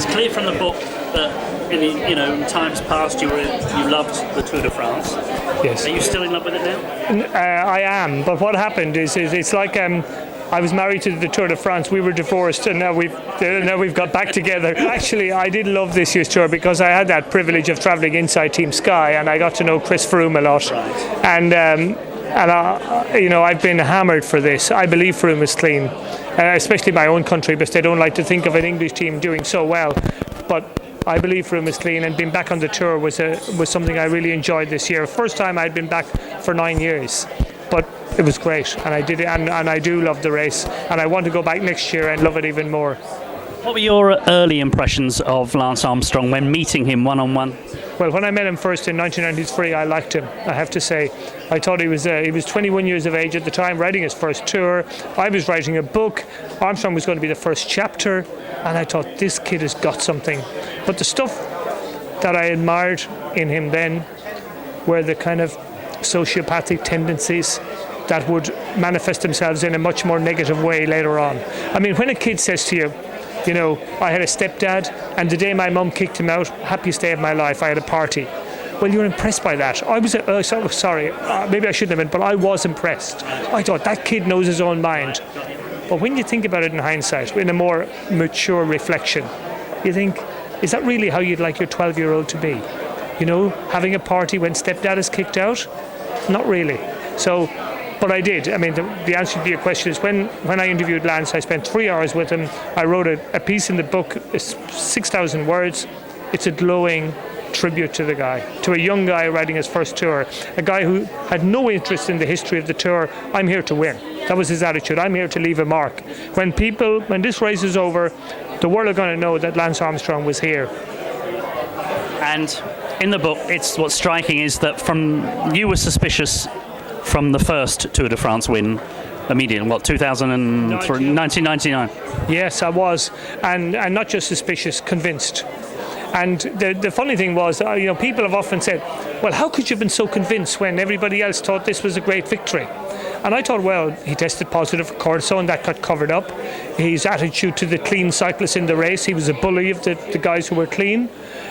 clear from the book that in times past you loved the Tour de France. Yes. Are you still in love with it now? I am, but what happened is it's like I was married to the Tour de France. We were divorced, and now we've got back together. Actually, I did love this year's tour because I had that privilege of travelling inside Team Sky, and I got to know Chris Froome a lot. Right. And I've been hammered for this. I believe Froome is clean, especially my own country, because they don't like to think of an English team doing so well. But I believe Froome is clean, and being back on the tour was something I really enjoyed this year. First time I'd been back for 9 years, but it was great, and I did it, and I do love the race, and I want to go back next year and love it even more. What were your early impressions of Lance Armstrong when meeting him one-on-one? Well, when I met him first in 1993, I liked him, I have to say. I thought he was 21 years of age at the time, writing his first tour. I was writing a book. Armstrong was going to be the first chapter, and I thought, this kid has got something. But the stuff that I admired in him then were the kind of sociopathic tendencies that would manifest themselves in a much more negative way later on. I mean, when a kid says to you, I had a stepdad, and the day my mum kicked him out, happiest day of my life, I had a party. Well, you're impressed by that. I was, maybe I shouldn't have been, but I was impressed. I thought, that kid knows his own mind. But when you think about it in hindsight, in a more mature reflection, you think, is that really how you'd like your 12-year-old to be? Having a party when stepdad is kicked out? Not really. So, but I did. I mean, the answer to your question is when I interviewed Lance, I spent 3 hours with him. I wrote a piece in the book, it's 6,000 words. It's a glowing tribute to the guy, to a young guy writing his first tour, a guy who had no interest in the history of the tour. I'm here to win. That was his attitude. I'm here to leave a mark. When this race is over, the world are going to know that Lance Armstrong was here. And in the book, what's striking is that you were suspicious from the first Tour de France win immediately, 1999? Yes, I was, and not just suspicious, convinced. And the funny thing was, people have often said, well, how could you have been so convinced when everybody else thought this was a great victory? And I thought, well, he tested positive for cortisone, that got covered up. His attitude to the clean cyclists in the race, he was a bully of the guys who were clean.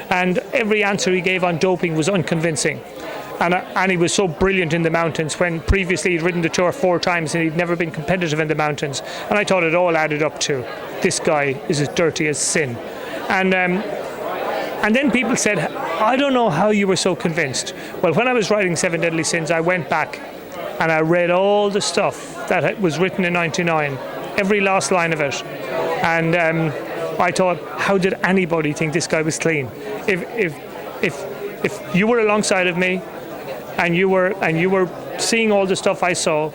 And every answer he gave on doping was unconvincing. And he was so brilliant in the mountains when previously he'd ridden the Tour 4 times and he'd never been competitive in the mountains. And I thought it all added up to, this guy is as dirty as sin. And then people said, I don't know how you were so convinced. Well, when I was writing Seven Deadly Sins, I went back and I read all the stuff that was written in 99, every last line of it. And I thought, how did anybody think this guy was clean? If you were alongside of me and you were seeing all the stuff I saw,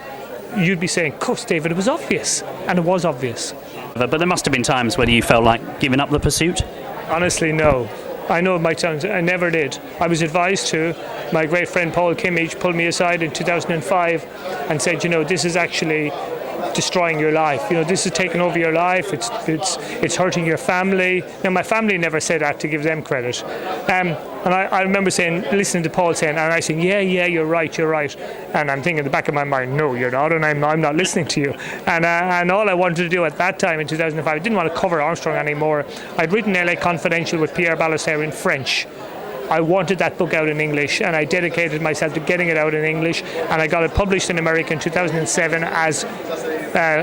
you'd be saying, of course, David, it was obvious. And it was obvious. But there must have been times when you felt like giving up the pursuit? Honestly, no. I know it might sound, I never did. I was advised to. My great friend Paul Kimmage pulled me aside in 2005 and said, this is actually destroying your life. This is taking over your life. It's hurting your family. Now, my family never said that, to give them credit. And I remember listening to Paul saying, and I saying, yeah, you're right. And I'm thinking in the back of my mind, no, you're not, and I'm not listening to you. And all I wanted to do at that time in 2005, I didn't want to cover Armstrong anymore. I'd written LA Confidential with Pierre Ballester in French. I wanted that book out in English, and I dedicated myself to getting it out in English, and I got it published in America in 2007 as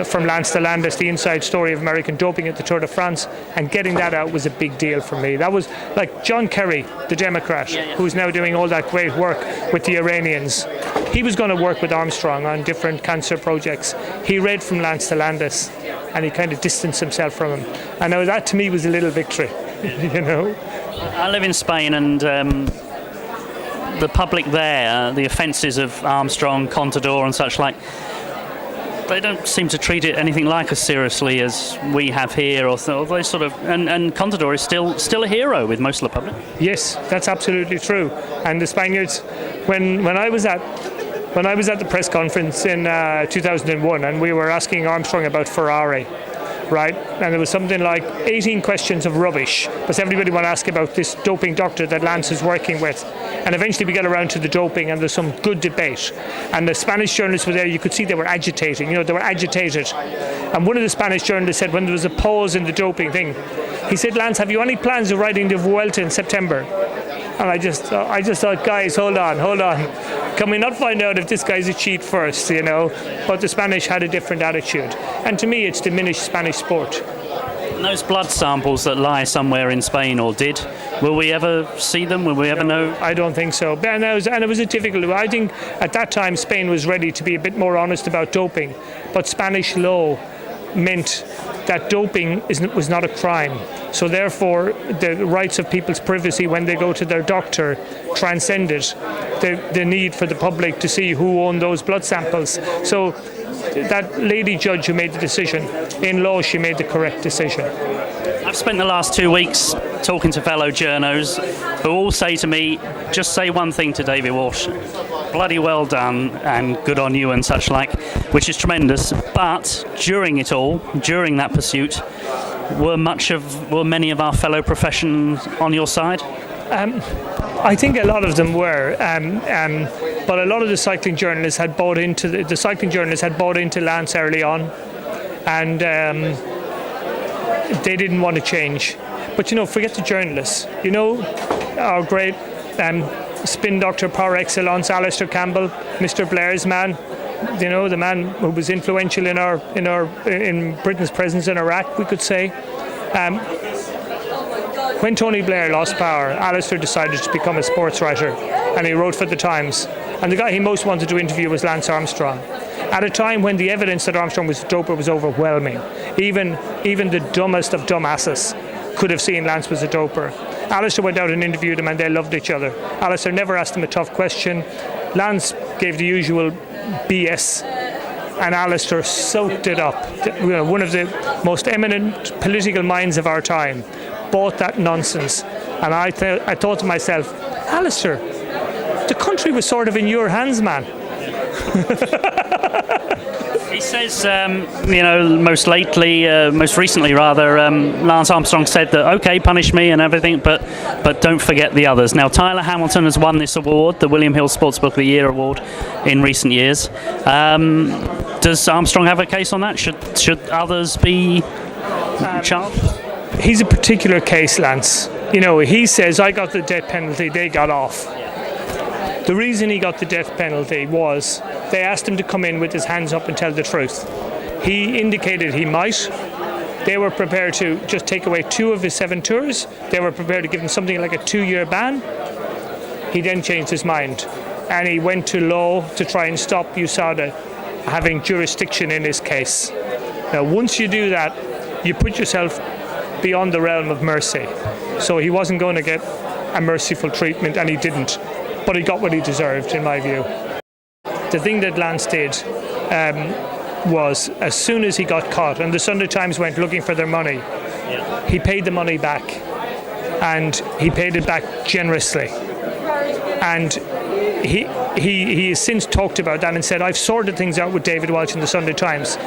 From Lance to Landis, the inside story of American doping at the Tour de France, and getting that out was a big deal for me. That was like John Kerry, the Democrat, who's now doing all that great work with the Iranians. He was going to work with Armstrong on different cancer projects. He read From Lance to Landis, and he kind of distanced himself from him. And now that to me was a little victory, I live in Spain, and the public there, the offences of Armstrong, Contador and such like, they don't seem to treat it anything like as seriously as we have here, or they sort of. And Contador is still a hero with most of the public. Yes, that's absolutely true. And the Spaniards, when I was at the press conference in 2001, and we were asking Armstrong about Ferrari. Right, and there was something like 18 questions of rubbish because everybody wanted to ask about this doping doctor that Lance is working with, and eventually we got around to the doping, and there's some good debate, and the Spanish journalists were there. You could see they were agitating, they were agitated, and one of the Spanish journalists said when there was a pause in the doping thing, He said, Lance, have you any plans of riding the Vuelta in September? And I just thought, guys, hold on. Can we not find out if this guy's a cheat first, you know? But the Spanish had a different attitude. And to me, it's diminished Spanish sport. And those blood samples that lie somewhere in Spain, or did, will we ever see them? Will we ever know? I don't think so. And it was a difficult. I think at that time Spain was ready to be a bit more honest about doping, but Spanish law meant that doping was not a crime. So therefore, the rights of people's privacy when they go to their doctor transcended the need for the public to see who owned those blood samples. So that lady judge who made the decision, in law, she made the correct decision. I've spent the last 2 weeks talking to fellow journos who all say to me, just say one thing to David Walsh, bloody well done and good on you and such like, which is tremendous. But during it all, during that pursuit, were many of our fellow professions on your side? I think a lot of them were, but a lot of the cycling journalists had bought into Lance early on, and they didn't want to change. But forget the journalists. Our great spin doctor par excellence, Alistair Campbell, Mr. Blair's man. The man who was influential in Britain's presence in Iraq, we could say. When Tony Blair lost power, Alistair decided to become a sports writer, and he wrote for the Times. And the guy he most wanted to interview was Lance Armstrong, at a time when the evidence that Armstrong was a doper was overwhelming. Even the dumbest of dumbasses could have seen Lance was a doper. Alistair went out and interviewed him, and they loved each other. Alistair never asked him a tough question. Lance gave the usual BS, and Alistair soaked it up. One of the most eminent political minds of our time bought that nonsense. And I thought to myself, Alistair, the country was sort of in your hands, man. He says, most recently, Lance Armstrong said that, okay, punish me and everything, but don't forget the others. Now, Tyler Hamilton has won this award, the William Hill Sportsbook of the Year award, in recent years. Does Armstrong have a case on that? Should others be charged? He's a particular case, Lance. He says, I got the death penalty, they got off. The reason he got the death penalty was they asked him to come in with his hands up and tell the truth. He indicated he might. They were prepared to just take away 2 of his 7 tours. They were prepared to give him something like a 2-year ban. He then changed his mind, and he went to law to try and stop USADA having jurisdiction in his case. Now, once you do that, you put yourself beyond the realm of mercy. So he wasn't going to get a merciful treatment, and he didn't. But he got what he deserved, in my view. The thing that Lance did was, as soon as he got caught, and the Sunday Times went looking for their money, he paid the money back, and he paid it back generously. And he has since talked about that and said, I've sorted things out with David Walsh in the Sunday Times.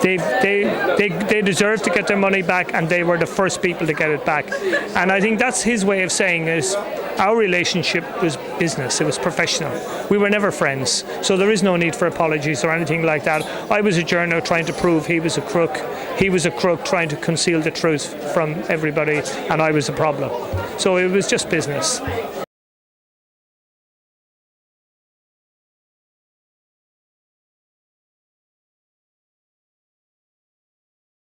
They deserve to get their money back, and they were the first people to get it back. And I think that's his way of saying is, our relationship was business, it was professional. We were never friends, so there is no need for apologies or anything like that. I was a journo trying to prove he was a crook. He was a crook trying to conceal the truth from everybody, and I was a problem. So it was just business.